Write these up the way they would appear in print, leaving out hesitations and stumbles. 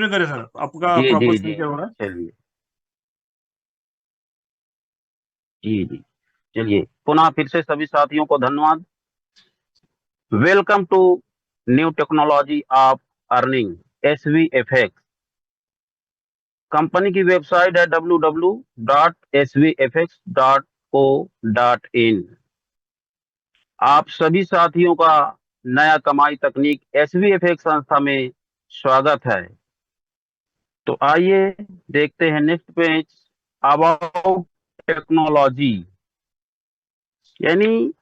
करें सर, आपका जी प्रॉपर जी स्क्रीन जी। शेयर हो रहा है। चलिए। जी जी। चलिए, पुनः फिर से सभी साथियों को धन्यवाद। Welcome to new technology of earning, SVFX। Company की वेबसाइट है www.svfx.co.in। आप सभी साथियों का नया कमाई तकनीक SVFX संस्था में स्वागत है। तो आइए देखते हैं नेक्स्ट पेज, अबाउट टेक्नोलॉजी। यानी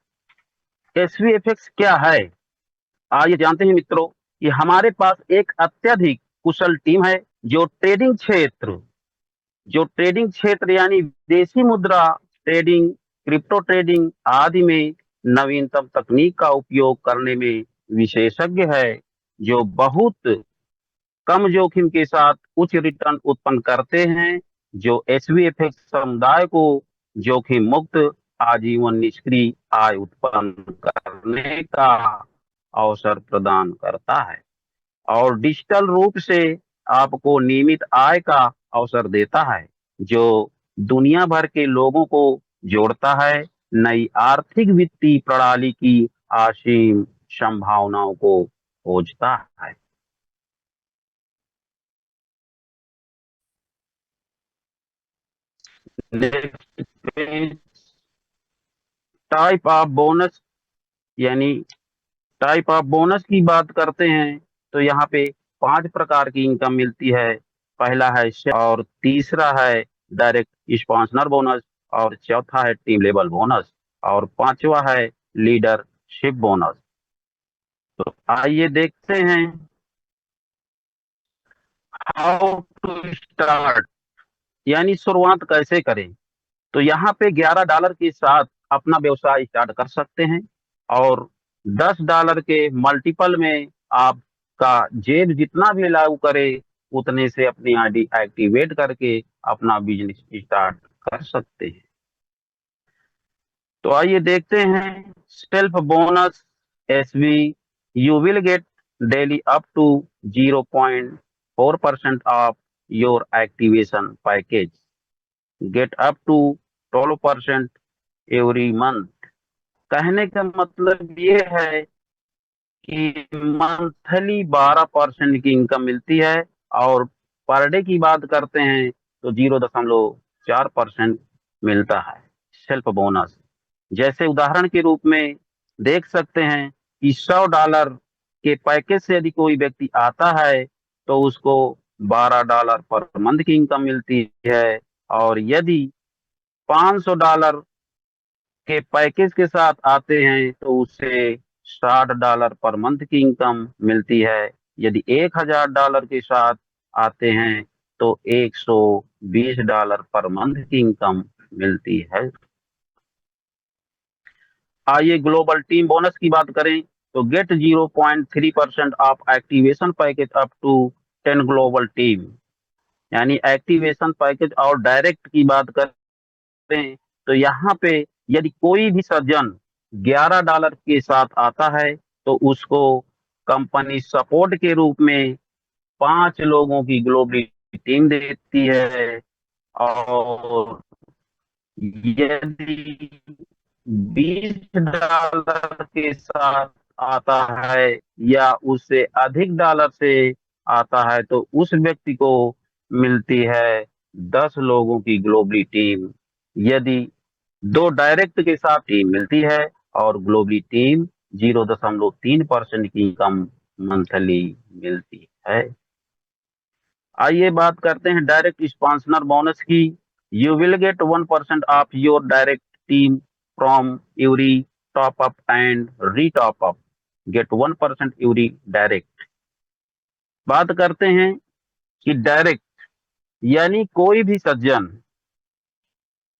SVFX क्या है, आइए जानते हैं मित्रों। कि हमारे पास एक अत्यधिक कुशल टीम है जो ट्रेडिंग क्षेत्र यानी विदेशी मुद्रा ट्रेडिंग, क्रिप्टो ट्रेडिंग आदि में नवीनतम तकनीक का उपयोग करने में विशेषज्ञ है, जो बहुत कम जोखिम के साथ उच्च रिटर्न उत्पन्न करते हैं, जो एसवीएफएक्स समुदाय को जोखिम मुक्त आजीवन निष्क्रिय आय उत्पन्न करने का अवसर प्रदान करता है और डिजिटल रूप से आपको नियमित आय का अवसर देता है, जो दुनिया भर के लोगों को जोड़ता है, नई आर्थिक वित्तीय प्रणाली की असीम संभावनाओं को खोजता है। टाइप ऑफ बोनस, यानी टाइप ऑफ बोनस की बात करते हैं तो यहाँ पे 5 प्रकार की इनकम मिलती है। पहला है और तीसरा है डायरेक्ट स्पॉन्सर बोनस, और चौथा है टीम लेवल बोनस, और पांचवा है लीडरशिप बोनस। तो आइए देखते हैं हाउ टू स्टार्ट, यानी शुरुआत कैसे करें। तो यहाँ पे $11 के साथ अपना व्यवसाय स्टार्ट कर सकते हैं, और $10 के मल्टीपल में आपका जेब जितना भी लागू करे उतने से अपनी आईडी एक्टिवेट करके अपना बिजनेस स्टार्ट कर सकते हैं। तो आइए देखते हैं self bonus SV. You will get daily up to 0.4% of your activation package, get up to 12% every month. कहने का मतलब ये है कि मंथली 12% की इनकम मिलती है, और पर डे की बात करते हैं तो 0.4% मिलता है सेल्फ बोनस। जैसे उदाहरण के रूप में देख सकते हैं कि $100 के पैकेज से यदि कोई व्यक्ति आता है तो उसको $12 पर मंथ की इनकम मिलती है, और यदि $500 के पैकेज के साथ आते हैं तो उससे $60 पर मंथ की इनकम मिलती है। यदि $1000 के साथ आते हैं तो $120 पर मंथ की इनकम मिलती है। आइए ग्लोबल टीम बोनस की बात करें तो get 0.3% of activation package up to 10 global team. यानी एक्टिवेशन पैकेज और डायरेक्ट की बात करें तो यहाँ पे यदि कोई भी सज्जन $11 के साथ आता है तो उसको कंपनी सपोर्ट के रूप में 5 लोगों की ग्लोबल टीम देती है, और यदि $20 के साथ आता है या उससे अधिक डॉलर से आता है तो उस व्यक्ति को मिलती है 10 लोगों की ग्लोबली टीम। यदि 2 डायरेक्ट के साथ टीम मिलती है, और ग्लोबली टीम 0.3% की इनकम मंथली मिलती है। आइए बात करते हैं डायरेक्ट स्पॉन्सर बोनस की। You will get 1% of your direct team from every top up and re top up, get 1% every direct. बात करते हैं कि डायरेक्ट, यानी कोई भी सज्जन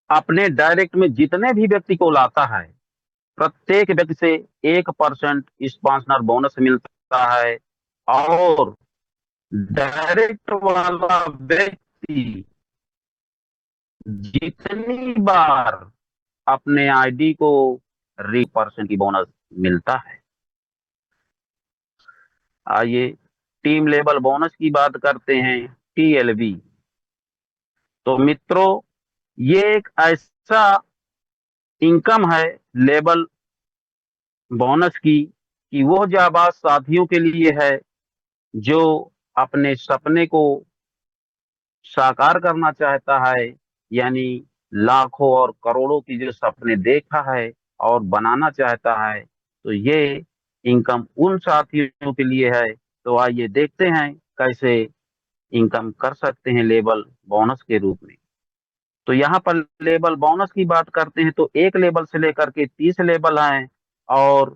अपने डायरेक्ट में जितने भी व्यक्ति को लाता है प्रत्येक व्यक्ति से 1% स्पॉन्सर बोनस मिलता है, और डायरेक्ट वाला व्यक्ति जितनी बार अपने आईडी को री परसेंट की बोनस मिलता है। आइए टीम लेवल बोनस की बात करते हैं, TLB। तो मित्रों, ये एक ऐसा इनकम है लेवल बोनस की कि वो जाबाज साथियों के लिए है जो अपने सपने को साकार करना चाहता है, यानी लाखों और करोड़ों की जो सपने देखा है और बनाना चाहता है, तो ये इनकम उन साथियों के लिए है। तो आइए देखते हैं कैसे इनकम कर सकते हैं लेवल बोनस के रूप में। तो यहाँ पर लेवल बोनस की बात करते हैं तो एक लेवल से लेकर के 30 लेवल हैं, और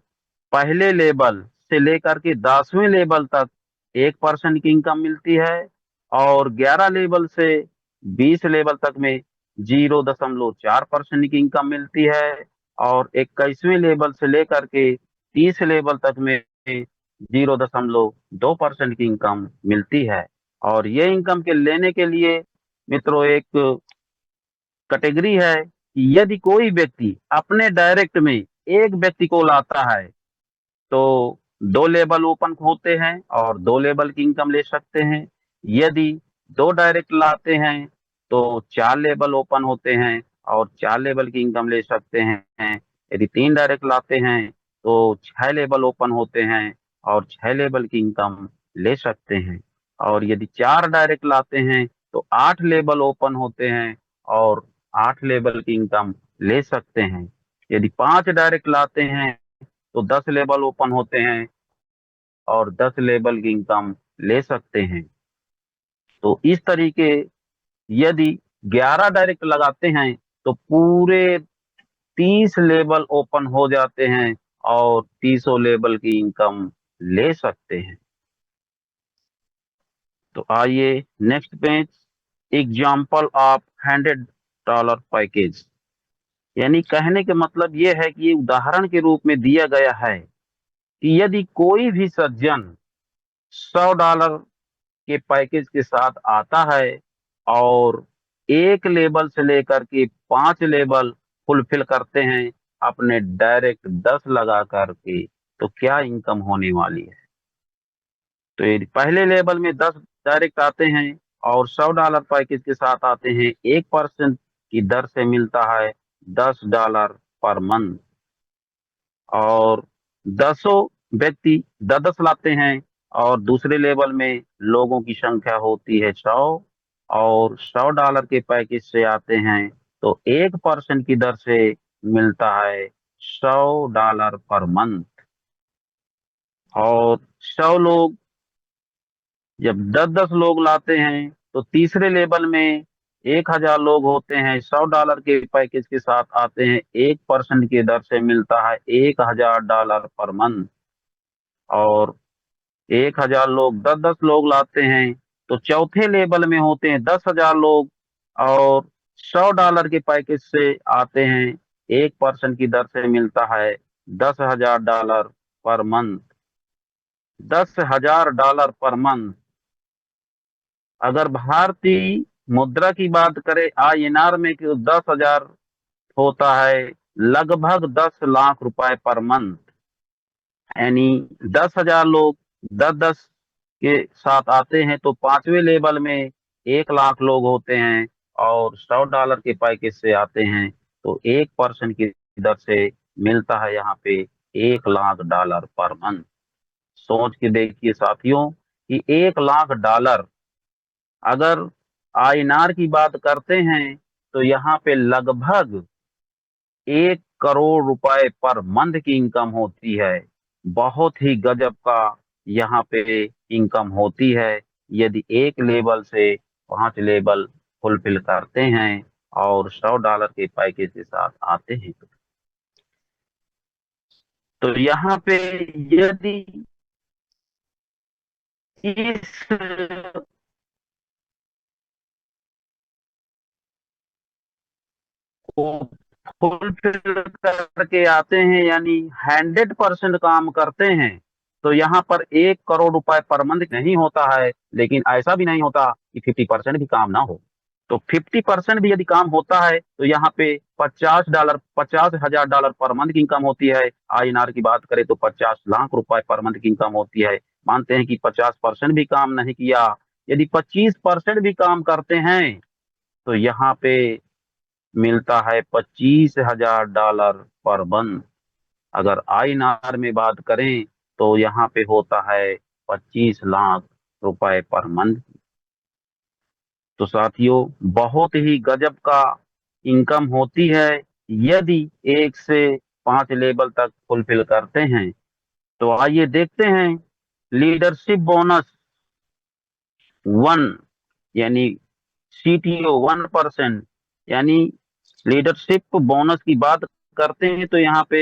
पहले लेवल से लेकर के 10वें लेवल तक 1% की इनकम मिलती है, और 11 लेवल से 20 लेवल तक में 0.4% की इनकम मिलती है, और 21वें लेवल से लेकर के 30 लेवल तक में 0.2% की इनकम मिलती है। और ये इनकम के लेने के लिए मित्रों एक कैटेगरी है कि यदि कोई व्यक्ति अपने डायरेक्ट में एक व्यक्ति को लाता है तो 2 लेवल ओपन होते हैं और 2 लेवल की इनकम ले सकते हैं। यदि 2 डायरेक्ट लाते हैं तो 4 लेवल ओपन होते हैं और 4 लेवल की इनकम ले सकते हैं। यदि 3 डायरेक्ट लाते हैं तो 6 लेवल ओपन होते हैं और 6 लेवल की इनकम ले सकते हैं। और यदि 4 डायरेक्ट लाते हैं तो 8 लेवल ओपन होते हैं और 8 लेवल की इनकम ले सकते हैं। यदि 5 डायरेक्ट लाते हैं तो 10 लेवल ओपन होते हैं और 10 लेवल की इनकम ले सकते हैं। तो इस तरीके, यदि 11 डायरेक्ट लगाते हैं तो पूरे 30 लेवल ओपन हो जाते हैं और 30 लेवल की इनकम ले सकते हैं। तो आइए next page, example of $100 package. यानी कहने के मतलब ये है कि ये उदाहरण के रूप में दिया गया है कि यदि कोई भी सज्जन $100 के पैकेज के साथ आता है और 1 लेवल से लेकर के 5 लेवल फुलफिल करते हैं अपने डायरेक्ट 10 लगा करके, तो क्या इनकम होने वाली है। तो ये पहले लेवल में 10 डायरेक्ट आते हैं और $100 पैकेज के साथ आते हैं, 1% की दर से मिलता है $10 पर मंथ। और 10 व्यक्ति 10 लाते हैं और दूसरे लेवल में लोगों की संख्या होती है 100, और $100 के पैकेज से आते हैं तो 1% की दर से मिलता है $100 पर मंथ। और 100 लोग जब 10 10 लोग लाते हैं तो तीसरे लेवल में 1,000 लोग होते हैं, $100 के पैकेज के साथ आते हैं, 1% की दर से मिलता है $1,000 पर मंथ। और 1,000 लोग 10 10 लोग लाते हैं तो चौथे लेवल में होते हैं 10,000 लोग, और $100 के पैकेज से आते हैं, 1% की दर से मिलता है $10,000 पर मंथ। $10,000 per month. अगर भारतीय मुद्रा की बात करें INR में कि 10,000 होता है लगभग 10 लाख रुपए पर मंथ। यानी 10,000 लोग 10 10 के साथ आते हैं तो 5वें लेवल में 1 लाख लोग होते हैं, और $100 के पैकेज से आते हैं तो 1% की दर से मिलता है यहाँ पे $1 लाख पर मंथ। सोच के देखिए साथियों कि $1 लाख, अगर INR की बात करते हैं तो यहाँ पे लगभग 1 करोड़ रुपए पर मंथ की इनकम होती है। बहुत ही गजब का यहाँ पे इनकम होती है यदि 1 लेवल से 5 लेवल फुलफिल करते हैं और $100 के पैकेज के साथ आते हैं। तो यहाँ पे यदि इस को फुलफिल करके आते हैं, यानी 100% काम करते हैं, तो यहाँ पर 1 करोड़ रुपए पर मंथ नहीं होता है। लेकिन ऐसा भी नहीं होता कि 50% भी काम ना हो। तो 50% भी यदि काम होता है तो यहाँ पे $50,000 पर मंथ की इनकम होती है। INR की बात करें तो 50 लाख रुपए पर मंथ की इनकम होती है। मानते हैं कि 50% भी काम नहीं किया, यदि 25% भी काम करते हैं तो यहाँ पे मिलता है $25,000 पर मंथ। अगर INR में बात करें तो यहाँ पे होता है 25 लाख रुपए पर मंथ। तो साथियों, बहुत ही गजब का इनकम होती है यदि 1 से 5 लेवल तक फुलफिल करते हैं। तो आइए देखते हैं लीडरशिप बोनस 1, यानी CTO 1%, यानी लीडरशिप बोनस की बात करते हैं तो यहाँ पे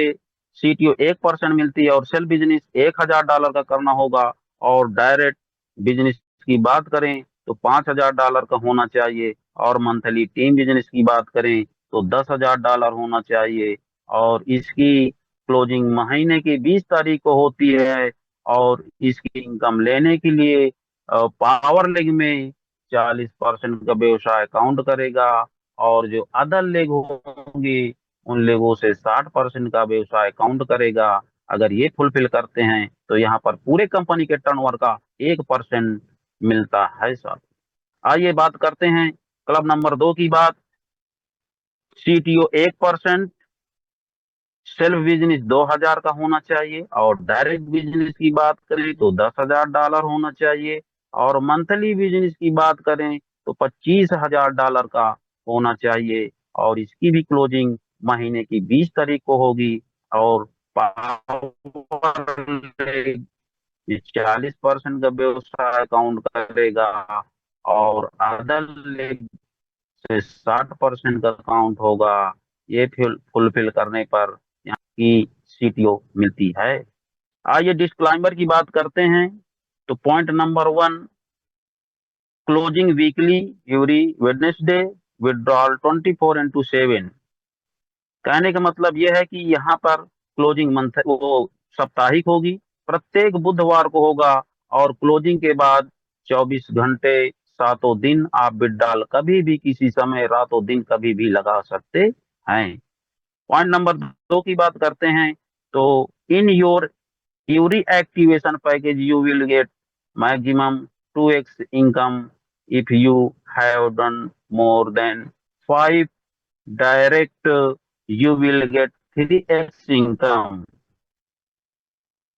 CTO 1% मिलती है और सेल्फ बिजनेस $1,000 का करना होगा। और डायरेक्ट बिजनेस की बात करें तो $5,000 का होना चाहिए। और मंथली टीम बिजनेस की बात करें तो $10,000 होना चाहिए। और इसकी क्लोजिंग महीने की 20 तारीख को होती है। और इसकी इनकम लेने के लिए पावर लेग में 40% का व्यवसाय काउंट करेगा। और जो अदर लेग होंगे उन लेगों से 60% का व्यवसाय काउंट करेगा। अगर ये फुलफिल करते हैं तो यहाँ पर पूरे कंपनी के टर्नओवर का 1% मिलता है सर। आइए बात करते हैं क्लब नंबर 2 की बात। CTO 1%, सेल्फ बिजनेस 2,000 का होना चाहिए। और डायरेक्ट बिजनेस की बात करें तो $10,000 होना चाहिए। और मंथली बिजनेस की बात करें तो $25,000 का होना चाहिए। और इसकी भी क्लोजिंग महीने की 20 तारीख को होगी। और पावर 40% का व्यवसाय काउंट करेगा। और अदर लेग से 60% का काउंट होगा। ये फुलफिल करने पर यहाँ की CTO मिलती है। आइए डिस्क्लाइमर की बात करते हैं। तो point number 1, closing weekly every Wednesday, withdrawal 24/7। कहने का मतलब यह है कि यहाँ पर क्लोजिंग मंथ वो साप्ताहिक होगी, प्रत्येक बुधवार को होगा। और क्लोजिंग के बाद 24 घंटे, सातों दिन आप विड्रॉल कभी भी किसी समय रातों दिन कभी भी लगा सकते हैं। पॉइंट नंबर 2 की बात करते हैं। तो in your every activation package you will get maximum 2x income if you have done more than 5 direct, you will get 3x income।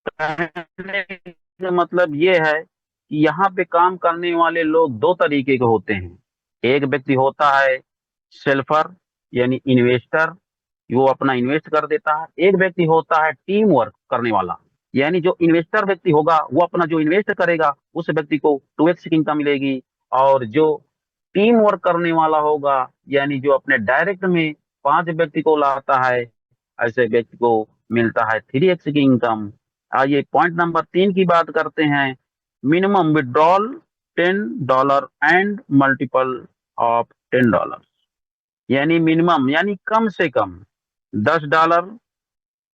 कहने का मतलब ये है कि यहाँ पे काम करने वाले लोग दो तरीके के होते हैं। एक व्यक्ति होता है सेल्फर, यानी इन्वेस्टर, वो अपना इन्वेस्ट कर देता है। एक व्यक्ति होता है टीम वर्क करने वाला, यानी जो इन्वेस्टर व्यक्ति होगा वो अपना जो इन्वेस्ट करेगा उस व्यक्ति को 2x की इनकम मिलेगी। और जो टीम वर्क करने वाला होगा, यानी जो अपने डायरेक्ट में 5 व्यक्ति को लाता है, ऐसे व्यक्ति को मिलता है 3x की इनकम। आइए पॉइंट नंबर 3 की बात करते हैं। Minimum withdrawal $10 and multiple of $10, यानी मिनिमम यानी कम से कम $10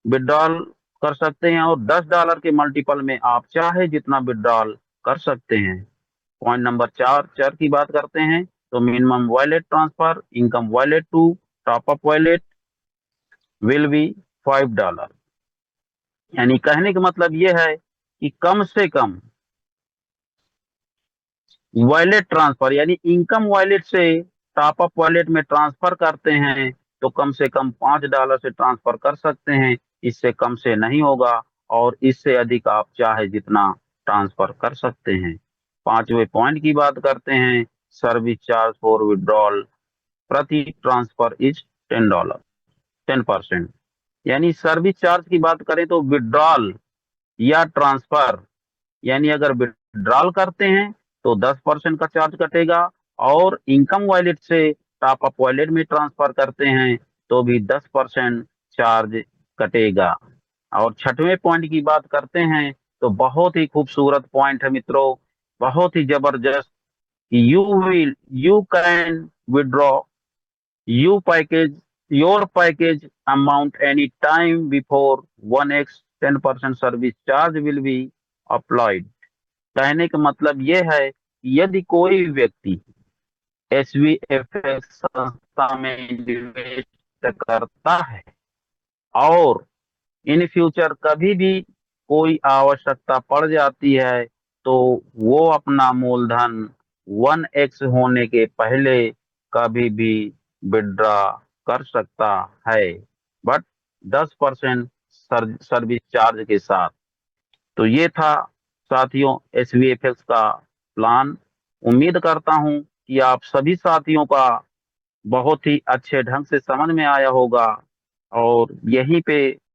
विड्रॉल कर सकते हैं। और $10 के मल्टीपल में आप चाहे जितना विड्रॉल कर सकते हैं। पॉइंट नंबर 4 की बात करते हैं। तो minimum wallet transfer income wallet to top up wallet will be $5। यानी कहने का मतलब यह है कि कम से कम वॉलेट ट्रांसफर, यानी इनकम वॉलेट से टॉप अप वॉलेट में ट्रांसफर करते हैं तो कम से कम $5 से ट्रांसफर कर सकते हैं, इससे कम से नहीं होगा। और इससे अधिक आप चाहे जितना ट्रांसफर कर सकते हैं। 5वें पॉइंट की बात करते हैं। सर्विस चार्ज फॉर विड्रॉल प्रति ट्रांसफर इज $10, 10%। यानी सर्विस चार्ज की बात करें तो विड्रॉल या ट्रांसफर, यानी अगर विड्रॉल करते हैं तो 10% का चार्ज कटेगा। और इनकम वॉलेट से टॉप अप वॉलेट में ट्रांसफर करते हैं तो भी 10% चार्ज कटेगा। और 6वें पॉइंट की बात करते हैं तो बहुत ही खूबसूरत पॉइंट है मित्रों, बहुत ही जबरदस्त। You can withdraw you package your package amount any time before 1x 10% service charge will be applied. कहने का मतलब ये है कि यदि कोई व्यक्ति SVFX संस्था में निवेश करता है और इन फ्यूचर कभी भी कोई आवश्यकता पड़ जाती है तो वो अपना मूलधन 1x होने के पहले कभी भी विड्रॉ कर सकता है, बट 10% सर्विस चार्ज के साथ। तो ये था साथियों SVFX का प्लान। उम्मीद करता हूं कि आप सभी साथियों का बहुत ही अच्छे ढंग से समझ में आया होगा, और यहीं पे